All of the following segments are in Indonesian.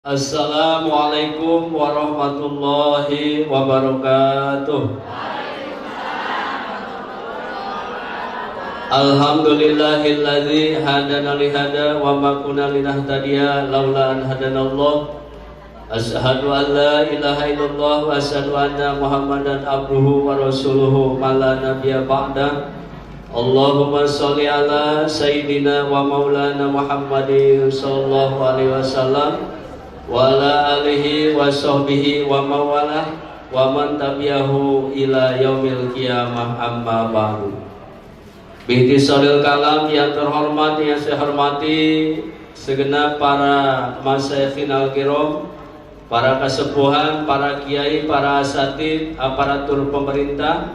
Assalamualaikum warahmatullahi wabarakatuh. Alhamdulillahilladzi hadana lihada wa ma kunna linahtadiya laula an hadanallah. Asyhadu an la ilaha illallah wa asyhadu anna Muhammadan abduhu wa rasuluhu ma la nabiyya ba'da. Allahumma sholli ala sayyidina wa maulana Muhammadin sallallahu alaihi wasallam wa ala alihi wa sahbihi wa mawalah wa man tabi'ahu ila yaumil qiyamah, amma ba'du. Bihtisalil kalam yang terhormat, yang saya hormati segenap para masyayikhin al-kiram, para kesepuhan, para kiai, para asatid, aparatur pemerintah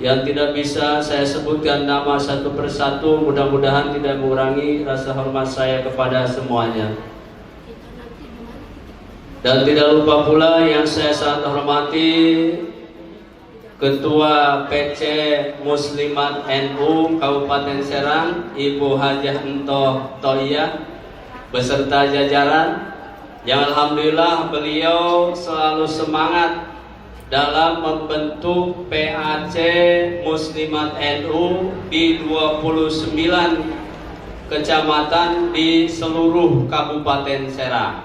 yang tidak bisa saya sebutkan nama satu persatu, mudah-mudahan tidak mengurangi rasa hormat saya kepada semuanya. Dan tidak lupa pula yang saya sangat hormati Ketua PC Muslimat NU Kabupaten Serang, Ibu Hajah Entoh Toiyah beserta jajaran yang alhamdulillah beliau selalu semangat dalam membentuk PAC Muslimat NU di 29 kecamatan di seluruh Kabupaten Serang.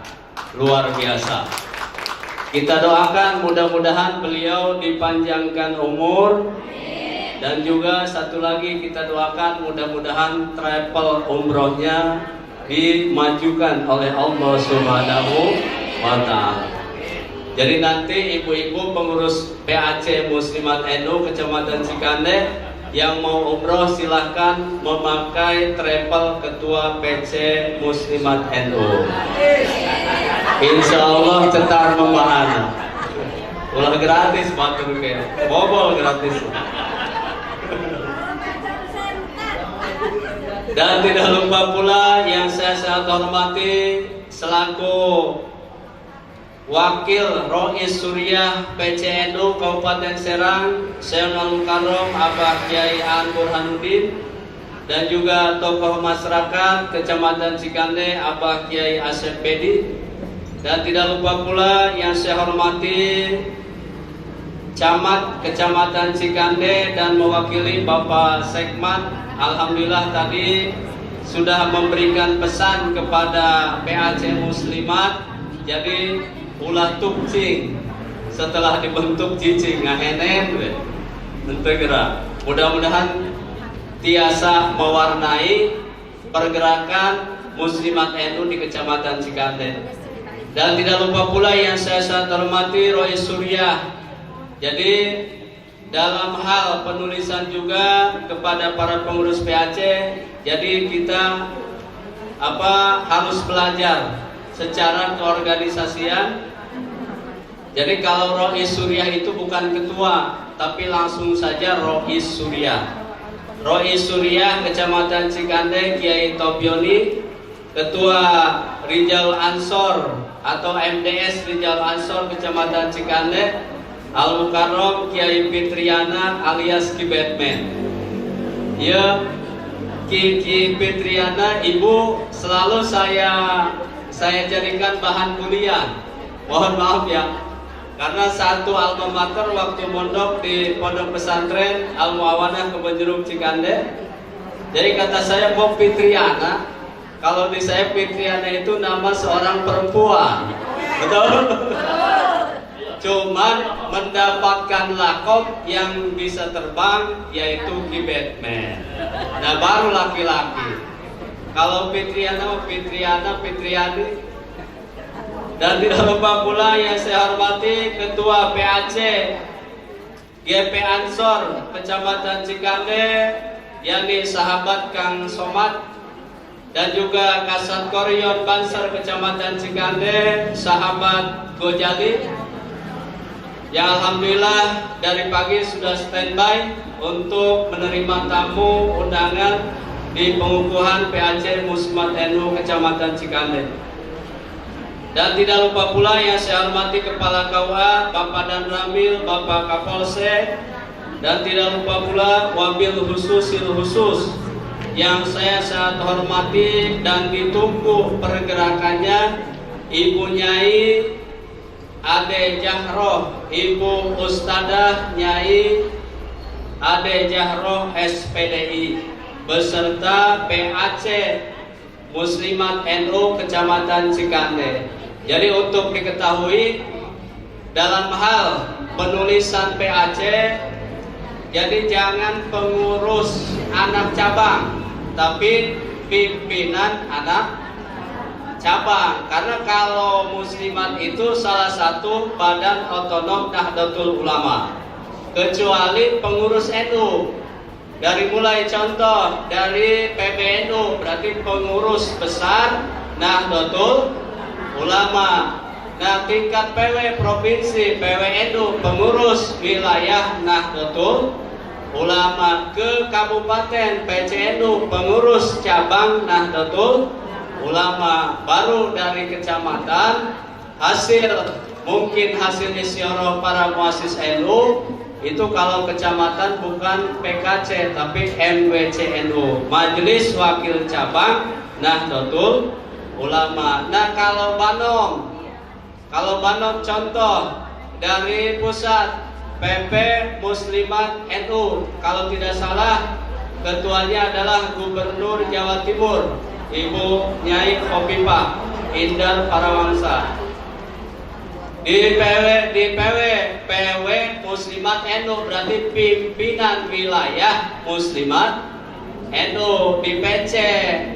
Luar biasa. Kita doakan mudah-mudahan beliau dipanjangkan umur. Dan juga satu lagi kita doakan mudah-mudahan travel umrohnya dimajukan oleh Allah Subhanahu wa ta'ala. Jadi nanti ibu-ibu pengurus PAC Muslimat NU Kecamatan Cikande yang mau umroh silahkan memakai travel ketua PC Muslimat NU. Insya Allah cetar membahana. Ulah gratis batur ke, bobol gratis. Dan tidak lupa pula yang saya sangat hormati selaku Wakil Rois Suriah PCNU Kabupaten Serang, Syekh Karom Abah Kiai An Burhanuddin, dan juga tokoh masyarakat Kecamatan Cikande Abah Kiai Asep Bedi. Dan tidak lupa pula yang saya hormati Camat Kecamatan Cikande dan mewakili Bapak Sekman. Alhamdulillah tadi sudah memberikan pesan kepada PAC Muslimat. Jadi ulah tukcing setelah dibentuk cicing ngahenen tentu kira. Mudah-mudahan tiasa mewarnai pergerakan Muslimat NU di Kecamatan Cikande. Dan tidak lupa pula yang saya sangat hormati Rois Suriah. Jadi dalam hal penulisan juga kepada para pengurus PAC, jadi kita harus belajar secara keorganisasian. Jadi kalau Rois Suriah itu bukan ketua, tapi langsung saja Rois Suriah. Rois Suriah Kecamatan Cikande Kiai Tobioni, Ketua Rijal Ansor atau MDS Rijal Ansor Kecamatan Cikande Al-Mukarram Kiai Fitriana alias Ki Batman. Ya, Ki Fitriana ibu selalu saya jadikan bahan kuliah. Mohon maaf ya, karena satu alma mater waktu mondok di Pondok Pesantren Al Muawanah Kebonjeruk Cikande. Jadi kata saya mau Fitriana, kalau di saya Fitriana itu nama seorang perempuan, betul? Cuman mendapatkan lakob yang bisa terbang yaitu Ki Batman. Nah baru laki-laki. Kalau Fitriana, Fitriani. Dan tidak lupa pula yang saya hormati Ketua PAC GP Ansor Kecamatan Cikande, yakni sahabat Kang Somad, dan juga Kasat Koryon Banser Kecamatan Cikande, sahabat Gojali, yang alhamdulillah dari pagi sudah standby untuk menerima tamu undangan di pengukuhan PAC Muslimat NU Kecamatan Cikande. Dan tidak lupa pula yang saya hormati Kepala KUA Bapak Dan Ramil, Bapak Kapolsek, dan tidak lupa pula Wabil khusus yang saya sangat hormati dan ditunggu pergerakannya Ibu Nyai Ade Jahroh, Ibu Ustadzah Nyai Ade Jahroh SPDI beserta PAC Muslimat NU Kecamatan Cikande. Jadi untuk diketahui dalam hal penulisan PAC, jadi jangan pengurus anak cabang, tapi pimpinan anak cabang. Karena kalau Muslimat itu salah satu badan otonom Nahdlatul Ulama, kecuali pengurus NU. Dari mulai contoh dari PBNU berarti pengurus besar Nahdlatul Ulama. Nah, tingkat PW provinsi PWNU pengurus wilayah Nahdlatul Ulama. Ke kabupaten PCNU pengurus cabang Nahdlatul Ulama. Baru dari kecamatan mungkin hasil isyarah para muassis NU itu kalau kecamatan bukan PKC tapi MWCNU, Majelis Wakil Cabang Nahdlatul Ulama. Nah, kalau Banom contoh dari pusat PP Muslimat NU, kalau tidak salah ketuanya adalah Gubernur Jawa Timur Ibu Nyai Khofifah Indar Parawangsa. Di PW Muslimat NU berarti pimpinan wilayah Muslimat NU. Di PC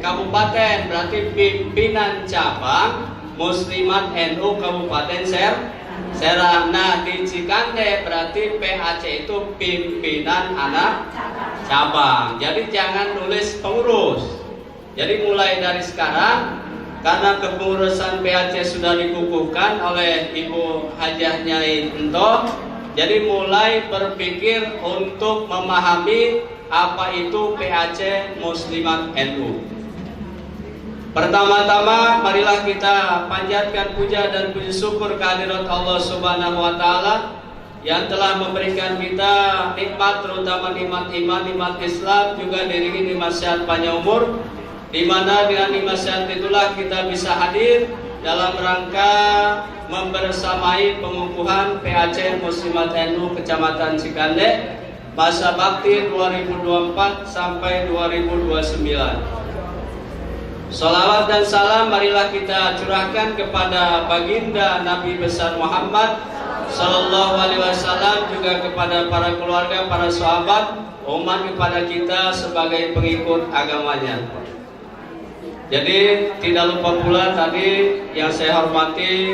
Kabupaten berarti pimpinan cabang Muslimat NU Kabupaten Serang. Nah, di Cikande berarti PAC itu pimpinan anak cabang. Jadi jangan nulis pengurus. Jadi mulai dari sekarang, karena kepengurusan PAC sudah dikukuhkan oleh Ibu Hajah Nyai Ento, jadi mulai berpikir untuk memahami apa itu PAC Muslimat NU. Pertama-tama marilah kita panjatkan puja dan puji syukur kehadirat Allah Subhanahu wa taala yang telah memberikan kita nikmat, terutama nikmat iman, nikmat Islam, juga diiringi nikmat sehat panjang umur, di mana dengan nikmat sehat itulah kita bisa hadir dalam rangka membersamai pengukuhan PAC Muslimat NU Kecamatan Cikande masa bakti 2024 sampai 2029. Salawat dan salam marilah kita curahkan kepada baginda Nabi besar Muhammad Sallallahu Alaihi Wasallam, juga kepada para keluarga, para sahabat, umat, kepada kita sebagai pengikut agamanya. Jadi tidak lupa pula tadi yang saya hormati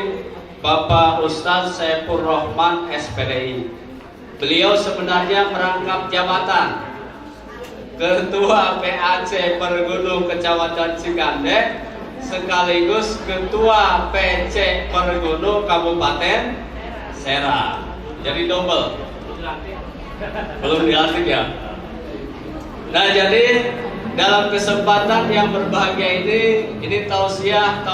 Bapak Ustadz Saifur Rahman SPDI. Beliau sebenarnya merangkap jabatan Ketua PAC Pergunu Kecamatan Cikande sekaligus Ketua PC Pergunu Kabupaten Serang. Jadi double. Belum dilantik ya. Nah, jadi dalam kesempatan yang berbahagia ini tausiah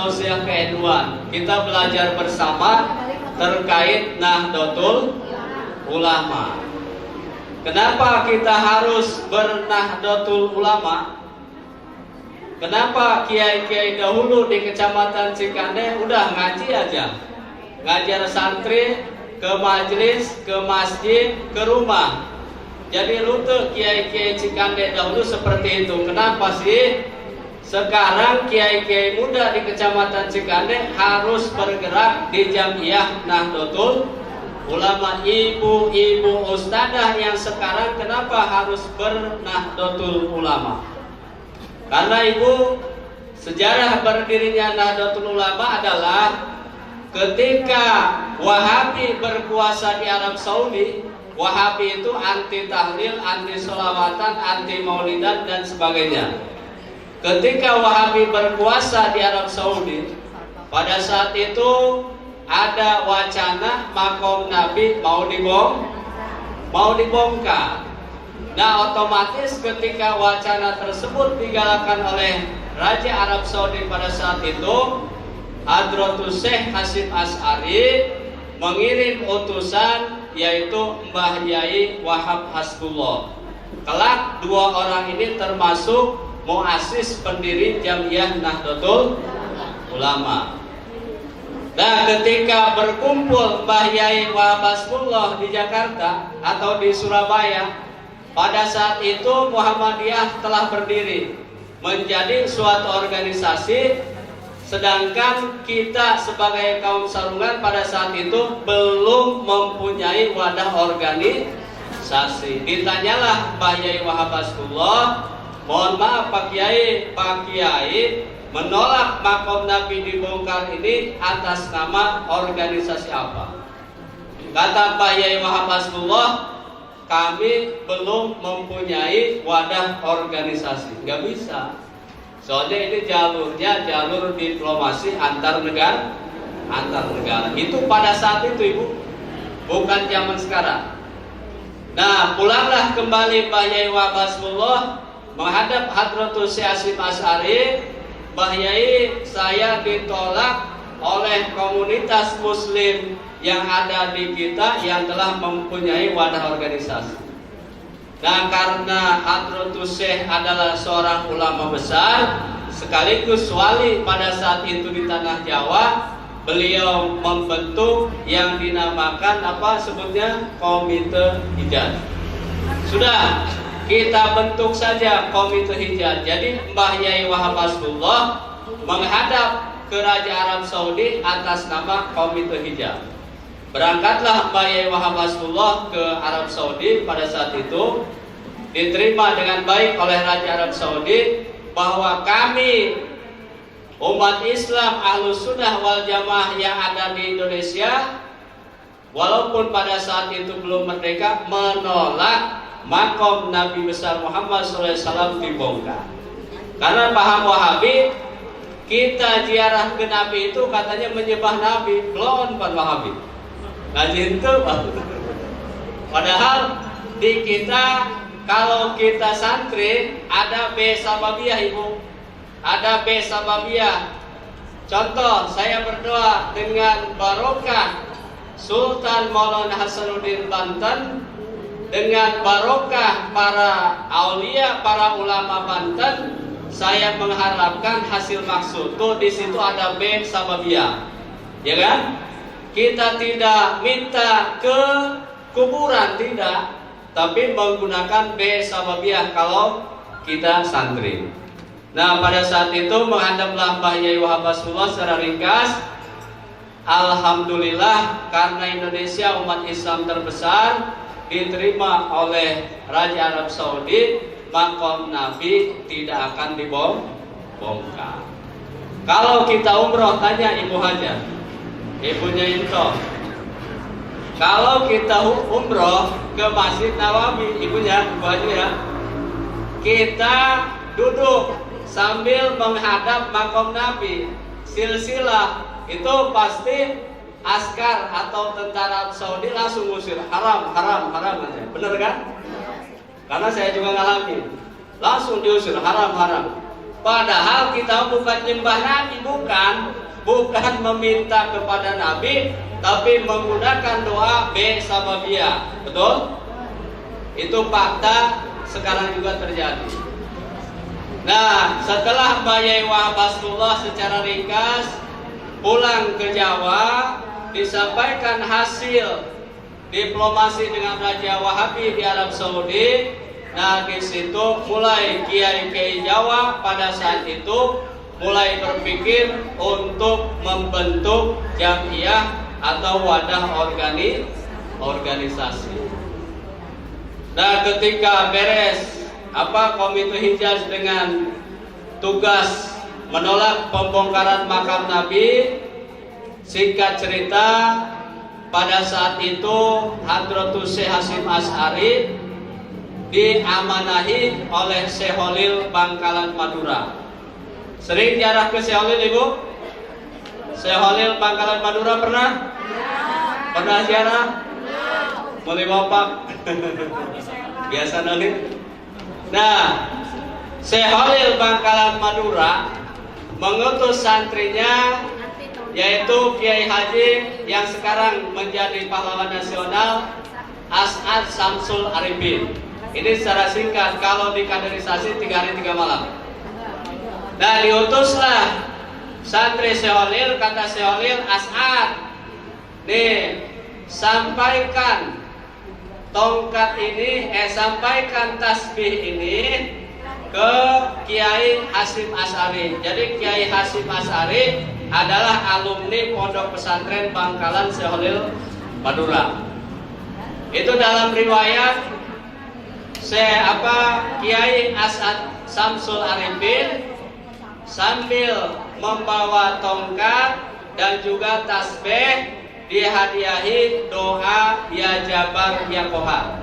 ke-NU-an. Kita belajar bersama terkait Nahdlatul Ulama. Kenapa kita harus bernahdlatul ulama? Kenapa kiai-kiai dahulu di Kecamatan Cikande udah ngaji aja, ngajar santri ke majelis, ke masjid, ke rumah. Jadi rute kiai-kiai Cikande dahulu seperti itu. Kenapa sih sekarang kiai-kiai muda di Kecamatan Cikande harus bergerak di Jamiah Nahdlatul Ulama? Ibu-ibu ustadzah yang sekarang kenapa harus bernahdlatul ulama? Karena ibu, sejarah berdirinya Nahdlatul Ulama adalah ketika Wahabi berkuasa di Arab Saudi. Wahabi itu anti tahlil, anti sholawatan, anti maulidan dan sebagainya. Ketika Wahabi berkuasa di Arab Saudi, pada saat itu ada wacana makom Nabi mau dibongkar. Nah, otomatis ketika wacana tersebut digalakkan oleh Raja Arab Saudi pada saat itu, Hadratus Syekh Hasyim Asy'ari mengirim utusan yaitu Mbah Yai Wahab Hasbullah. Kelak dua orang ini termasuk muassis pendiri Jamiah Nahdlatul Ulama. Nah, ketika berkumpul Mbah Yai Wahab Hasbullah di Jakarta atau di Surabaya, pada saat itu Muhammadiyah telah berdiri menjadi suatu organisasi, sedangkan kita sebagai kaum sarungan pada saat itu belum mempunyai wadah organisasi. Ditanyalah Mbah Yai Wahab Hasbullah, mohon maaf Pak Kiai menolak makom Nabi dibongkar ini atas nama organisasi apa? Kata Mbah Yai Wahab Hasbullah, kami belum mempunyai wadah organisasi. Nggak bisa. Soalnya ini jalurnya jalur diplomasi antar negara. Itu pada saat itu Ibu, bukan zaman sekarang. Nah, pulanglah kembali Mbah Yai Wahab Hasbullah menghadap Hadratus Syekh Hasyim Asy'ari. Mbah Yai, saya ditolak oleh komunitas muslim yang ada di kita yang telah mempunyai wadah organisasi. Nah, karena Hadratus Syekh adalah seorang ulama besar sekaligus wali pada saat itu di tanah Jawa, beliau membentuk yang dinamakan apa sebutnya Komite Hijaz. Sudah kita bentuk saja Komite Hijaz. Jadi Mbah Yai Wahab Hasbullah menghadap ke Raja Arab Saudi atas nama Komite Hijaz. Berangkatlah Mbah Yai Wahab Hasbullah ke Arab Saudi pada saat itu, diterima dengan baik oleh Raja Arab Saudi bahwa kami umat Islam Ahlus Sunnah wal Jamaah yang ada di Indonesia, walaupun pada saat itu belum merdeka, menolak makom Nabi besar Muhammad SAW dibongkar. Karena paham Wahabi, kita ziarah ke Nabi itu katanya menyembah Nabi, belum Pak Wahabi. Ngaji itu, padahal di kita kalau kita santri ada B sababiyah Ibu, ada B sababiyah. Contoh, saya berdoa dengan barokah Sultan Maulana Hasanuddin Banten, dengan barokah para aulia, para ulama Banten, saya mengharapkan hasil maksud. Tuh di situ ada B sababiyah, ya kan? Kita tidak minta ke kuburan, tidak, tapi menggunakan B sababiyah kalau kita santri. Nah, pada saat itu menghadaplah Mbah Yai Wahab Hasbullah secara ringkas. Alhamdulillah, karena Indonesia umat Islam terbesar, diterima oleh Raja Arab Saudi, makom Nabi tidak akan dibongkar. Kalau kita umroh, tanya Ibu Hajar, ibunya Into. Kalau kita umroh ke Masjid Nawawi, ibunya Ibu Hajar ya, kita duduk sambil menghadap makom Nabi, silsilah itu pasti askar atau tentara Saudi langsung ngusir, haram aja. Bener kan? Karena saya juga ngalamin, langsung diusir, haram. Padahal kita bukan nyembah Nabi, bukan meminta kepada Nabi, tapi menggunakan doa B sababiyah. Betul? Itu fakta sekarang juga terjadi. Nah, setelah Mbah Yai Wahab Hasbullah secara ringkas pulang ke Jawa, disampaikan hasil diplomasi dengan Raja Wahabi di Arab Saudi. Nah, di situ mulai kiai-kiai Jawa pada saat itu mulai berpikir untuk membentuk jamiah atau wadah organisasi. Nah, ketika beres Komite Hijaz dengan tugas menolak pembongkaran makam Nabi, singkat cerita, pada saat itu Hadratus Syekh Hasyim Asy'ari diamanahi oleh Syekh Holil Bangkalan Madura. Sering ziarah ke Syekh Holil Ibu? Syekh Holil Bangkalan Madura pernah? Pernah ziarah? Mulai bapak? Biasa nolin. Nah, Syekh Holil Bangkalan Madura mengutus santrinya, yaitu Kiai Haji yang sekarang menjadi pahlawan nasional, As'ad Samsul Arifin. Ini secara singkat, kalau dikaderisasi 3 hari 3 malam. Nah, diutuslah santri Seholil, kata Seholil As'ad, nih sampaikan tongkat ini, sampaikan tasbih ini ke Kiai Hasyim Asy'ari. Jadi Kiai Hasyim Asy'ari adalah alumni Pondok Pesantren Bangkalan Seholil Madura. Itu dalam riwayat Kiai As'ad Samsul Arifin sambil membawa tongkat dan juga tasbih dihadiahi doa ya Jabar ya Kohar.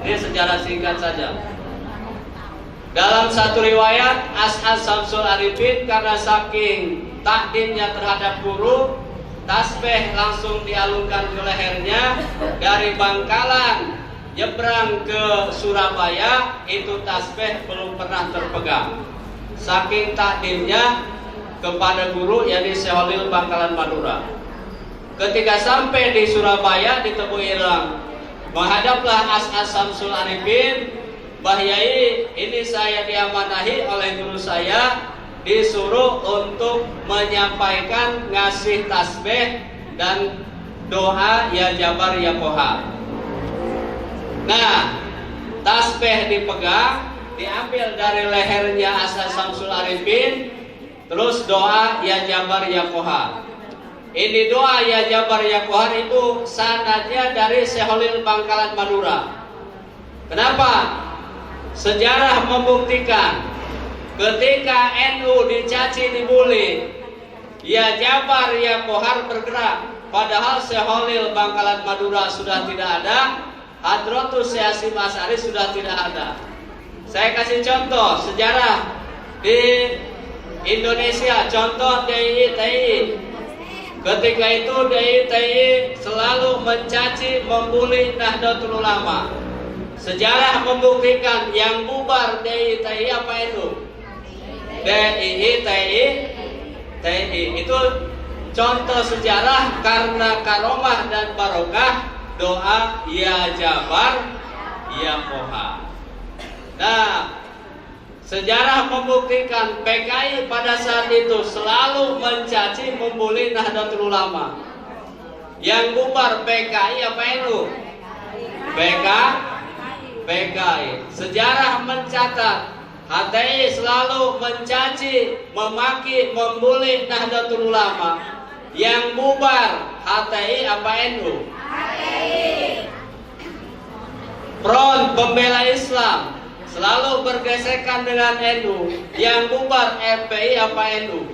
Ini sejarah singkat saja. Dalam satu riwayat As'ad Samsul Arifin karena saking takdimnya terhadap guru, tasbih langsung dialunkan ke lehernya. Dari Bangkalan nyebrang ke Surabaya, itu tasbih belum pernah terpegang. Saking takdimnya kepada guru, yakni Seholil Bangkalan Madura. Ketika sampai di Surabaya, di Tebu Ireng, menghadaplah As'ad Samsul Arifin, Mbah Yai, ini saya diamanahi oleh guru saya, disuruh untuk menyampaikan ngasih tasbih dan doa ya Jabar ya Kohar. Nah, tasbih dipegang, diambil dari lehernya As'ad Samsul Arifin, terus doa ya Jabar ya Kohar. Ini doa ya Jabar ya Kohar itu sanadnya dari Seholil Bangkalan Madura. Kenapa? Sejarah membuktikan ketika NU dicaci dibully, ya Jabar ya Kohar bergerak. Padahal Seholil Bangkalan Madura sudah tidak ada, Hadratus Syekh Hasyim Asy'ari sudah tidak ada. Saya kasih contoh sejarah di Indonesia, contoh DII. Ketika itu DII selalu mencaci, membuli Nahdlatul Ulama. Sejarah membuktikan yang bubar DII apa itu? TI itu contoh sejarah karena karomah dan barokah doa ya Jabar ya Kohar. Nah, sejarah membuktikan PKI pada saat itu selalu mencaci, membuli Nahdlatul Ulama. Yang bubar PKI apa itu? PKI. Sejarah mencatat HTI selalu mencaci, memaki, membuli Nahdlatul Ulama. Yang bubar HTI apa NU? Front Pembela Islam selalu bergesekan dengan NU. Yang bubar FPI apa NU?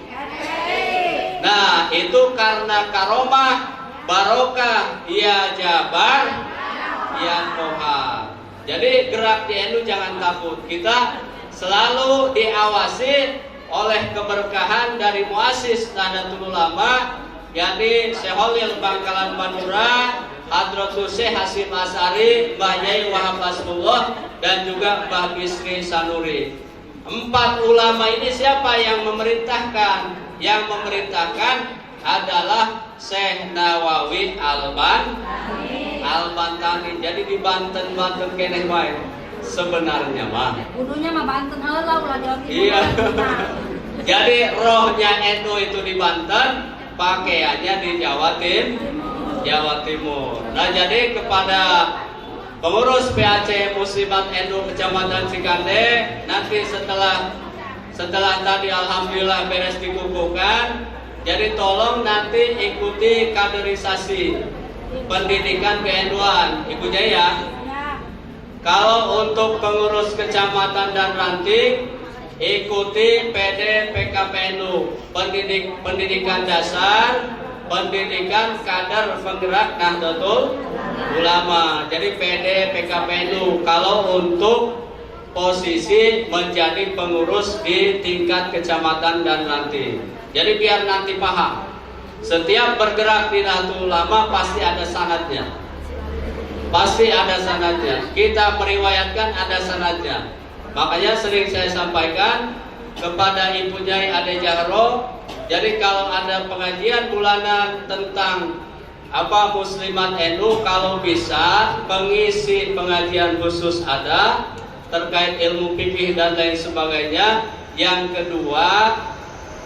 Nah, itu karena karomah, barokah, ya Jabar, ya Kohar. Jadi gerak di NU jangan takut. Kita selalu diawasi oleh keberkahan dari muassis Nahdlatul Ulama, yakni Seholil Bangkalan Madura, Hadratus Syekh Hasyim Asy'ari, Mbah Yai Wahab Hasbullah, dan juga Mbah Bisri Sanuri. 4 ulama ini siapa yang memerintahkan? Yang memerintahkan adalah Syekh Nawawi Al-Bantani. Jadi di Banten keneh wae sebenarnya mah. Kudunya mah Banten heula ulah Jawa Timur. Iya. Jadi rohnya NU itu di Banten, pakaiannya di Jawa Timur. Nah, jadi kepada pengurus PAC Muslimat NU Kecamatan Cikande, nanti setelah tadi alhamdulillah beres dikukuhkan, jadi tolong nanti ikuti kaderisasi pendidikan ke-NU-an, Ibu Jaya. Kalau untuk pengurus kecamatan dan ranting, ikuti PD PKPNU, pendidikan dasar, pendidikan kader penggerak Nahdlatul Ulama. Jadi PD PKPNU kalau untuk posisi menjadi pengurus di tingkat kecamatan dan ranting. Jadi biar nanti paham, setiap bergerak di Nahdlatul Ulama pasti ada sanadnya. Pasti ada sanadnya. Kita meriwayatkan ada sanadnya. Makanya sering saya sampaikan kepada Ibu Nyai Ade Jahro, jadi kalau ada pengajian bulanan tentang Muslimat NU, kalau bisa pengisi pengajian khusus ada terkait ilmu fikih dan lain sebagainya. Yang kedua,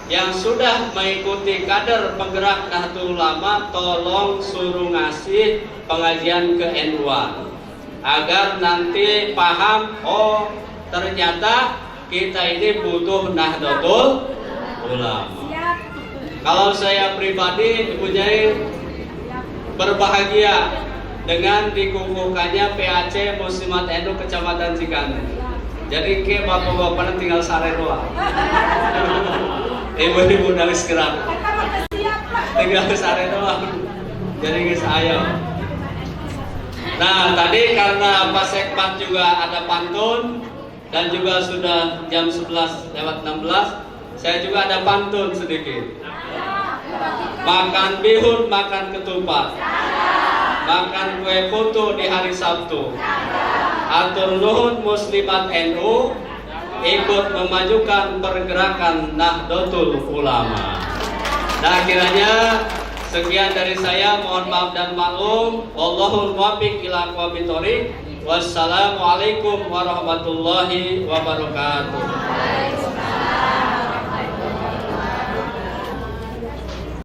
yang sudah mengikuti kader penggerak Nahdlatul Ulama tolong suruh ngasih pengajian ke NU-an agar nanti paham, oh ternyata kita ini butuh Nahdlatul Ulama. Kalau saya pribadi punya berbahagia dengan dikukuhkannya PAC Muslimat NU Kecamatan Cikaneng. Jadi ke bapak-bapak tinggal sare doang. Ibu-ibu nangis gerak. Tinggal sare doang. Jadi geus ayo. Nah, tadi karena Pak Sekmat juga ada pantun dan juga sudah jam 11 lewat 16, saya juga ada pantun sedikit. Makan bihun, makan ketupat, makan kue putu di hari Sabtu. Atur nuhun Muslimat NU ikut memajukan pergerakan Nahdlatul Ulama. Nah, kiranya sekian dari saya, mohon maaf dan maklum. Wallahul muwaffiq ila aqwamit thoriq. Wassalamualaikum warahmatullahi wabarakatuh.